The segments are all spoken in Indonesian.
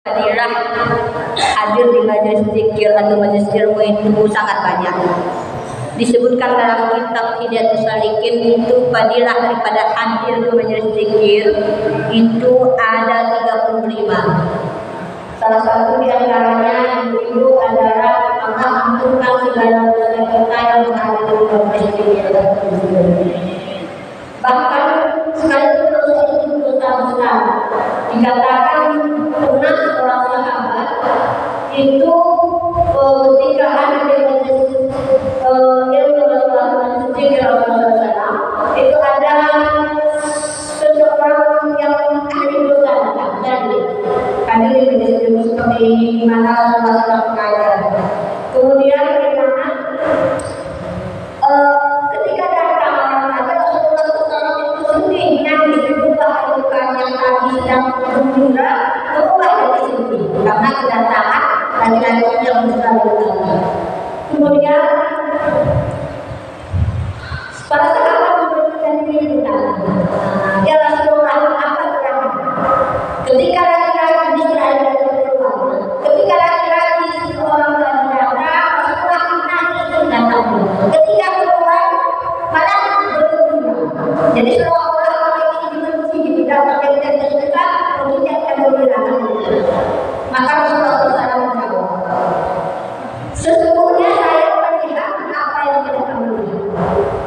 Fadilah hadir di majelis zikir atau majelis ilmu itu sangat banyak. Disebutkan dalam kitab Hidayatus Salikin itu fadilah daripada hadir di majelis zikir itu ada 35. Salah satu di antaranya itu adalah mengampunkan segala dosa kita yang menghadiri majelis zikir. Bahkan sekalipun dosa itu dosa besar, dikatakan pernah seorang sahabat itu ketika ada di majelis ilmu Rasulullah itu ada seseorang yang ahli dosa datang dari di majelis ilmu seperti di mana Rasulullah mengajar. Kemudian bagaimana ketika datang orang ada Rasulullah SAW itu sendiri nangis berubah bukan yang tadi sedang bergembira berubah dari sini karena kedatangan laki-laki yang besar itu. Kemudian para sahabat memberikan diri ya Rasulullah apa terang ketika laki-laki Israel keluar, ketika laki-laki seorang tadi datang Rasulullah nangis datang, ketika keluar malah bergembira. Jadi seolah-olah orang ini dibenci datang dari terdekat kemudian akan bergembira. Maka Rasulullah SAW menjawab, sesungguhnya saya melihat apa yang tidak kamu lihat.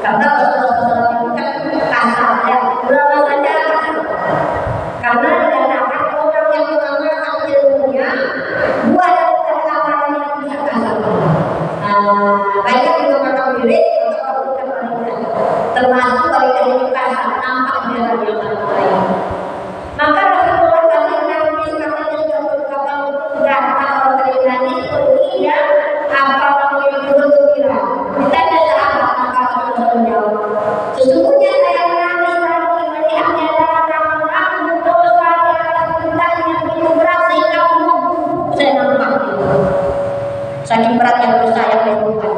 Karena Rasulullah SAW itu kan kasar ya, ulama saja kasar. Karena dikatakan orang yang mengamalkan ilmunya buah daripada amalan yang bisa kasar. Banyak juga orang mirip atau bukan wanita, termasuk wanita yang kasar nampak di dalam yang lain. Maka Rasulullah tadi nangis karena dia sudah berkata datang orang tadi nangis pergi ya apa orang itu bergembira. Ditanya sahabat maka Rasulullah menjawab, sesungguhnya saya menangis lagi melihatnya dalam menanggung dosa di atas kita yang begitu berat sehingga saya nampak itu. Saking beratnya dosa yang dilakukan.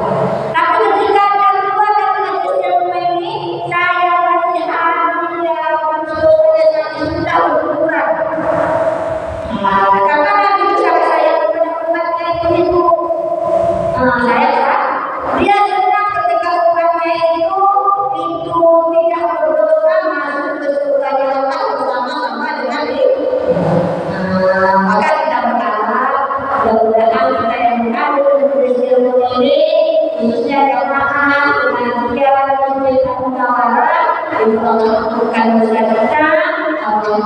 Tapi ketika dia keluar dari majelis ilmu ini, saya melihat dia dosanya sudah berkurang. Karena Nabi bersama saya kepada umatnya itu, saya dia senang ketika umatnya itu tidak berdosa masuk ke surga Allah bersama-sama dengan dia. Maka kita berharap mudah-mudahan kita yang berada di majelis ilmu ini khususnya jamaah pengajian dan musyawarah Allah bukan dosa kita, Allah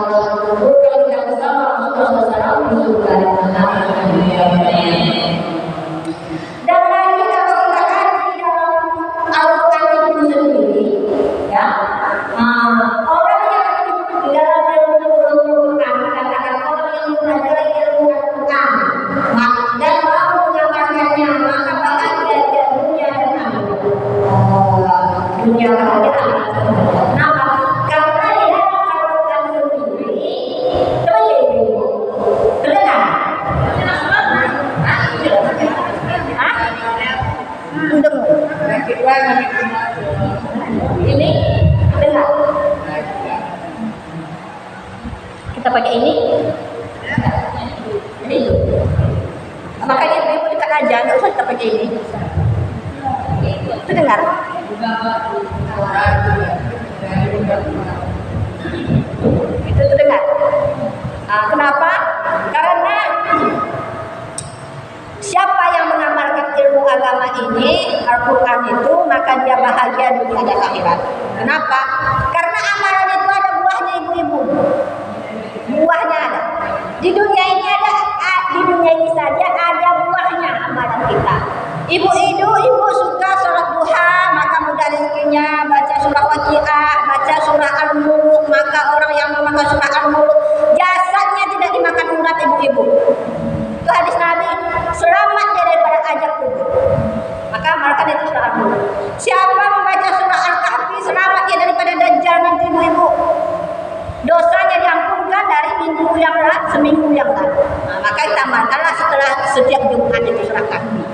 bukan kita bersama Rasulullah SAW di surga. Dan lagi kalau kita kaji dalam Al-Quran itu sendiri, ya, orang yang di dalam ilmu Quran dikatakan orang yang mempelajari ilmu Quran dan mau mengamalkannya maka bahagia di dunia dan akhirat. Dunia dan akhirat. Kenapa? Karena di dalam Al-Quran sendiri sebagai ilmu. Kedengar? Ini dengar. Kita pakai ini. Ini itu. Makanya ibu kita aja, nggak usah kita pakai ini. Itu dengar. Itu dengar. Kenapa? Karena siapa yang mengamalkan ilmu agama ini, Al-Quran itu, maka dia bahagia dunia dan akhirat. Kenapa? Karena amalan itu ada buahnya ibu-ibu. Buahnya ada. Di dunia ini saja ada buahnya amalan kita. Ibu suka sholat duha, maka mudah rezekinya, baca surah Waqiah, baca surah Al-Mulk, maka orang yang memakan surah Al-Mulk, jasadnya tidak dimakan urat ibu-ibu. Itu hadis Nabi, selamat dia daripada ajab kubur. Maka amalkan itu surah Al-Mulk. Siapa membaca surah Al-Kahfi, selamat dia daripada dajjal nanti ibu-ibu. Dosanya diampunkan dari seminggu yang lalu. Maka kita amalkanlah setelah setiap Jumat itu surah Kahfi.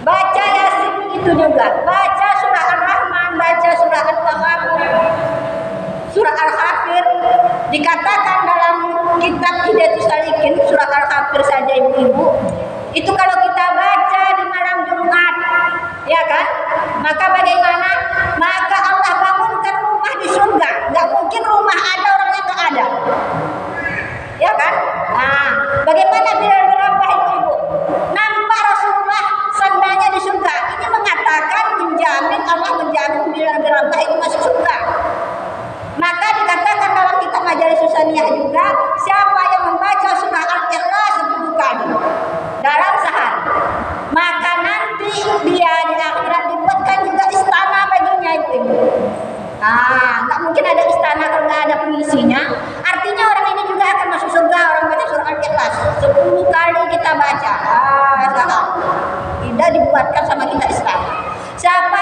Baca Yasin itu juga. Baca surah Ar-Rahman, baca surah At-Taghafur, surah Al-Hafir. Dikatakan dalam kitab Hidayatus Salikin surat Al-Kafir saja ibu-ibu, itu kalau kita baca di malam Jumat, ya kan? Maka bagaimana? Maka Allah bangunkan rumah di surga. Nggak mungkin rumah ada orangnya nggak ada, ya kan? Nah, bagaimana Bilal bin Rabah ibu-ibu? Nampak Rasulullah sandalnya di surga. Ini mengatakan menjamin Allah menjamin Bilal bin Rabah itu masuk surga. Maka dikatakan dalam kitab Majalis Susaniyah juga, siapa yang membaca surah Al-Ikhlas 10 kali dalam sehari, maka nanti dia di akhirat dibuatkan juga istana baginya itu. Nggak mungkin ada istana kalau nggak ada pengisinya. Artinya orang ini juga akan masuk surga, orang baca surah Al-Ikhlas 10 kali kita baca. Tidak dibuatkan sama kita istana. Siapa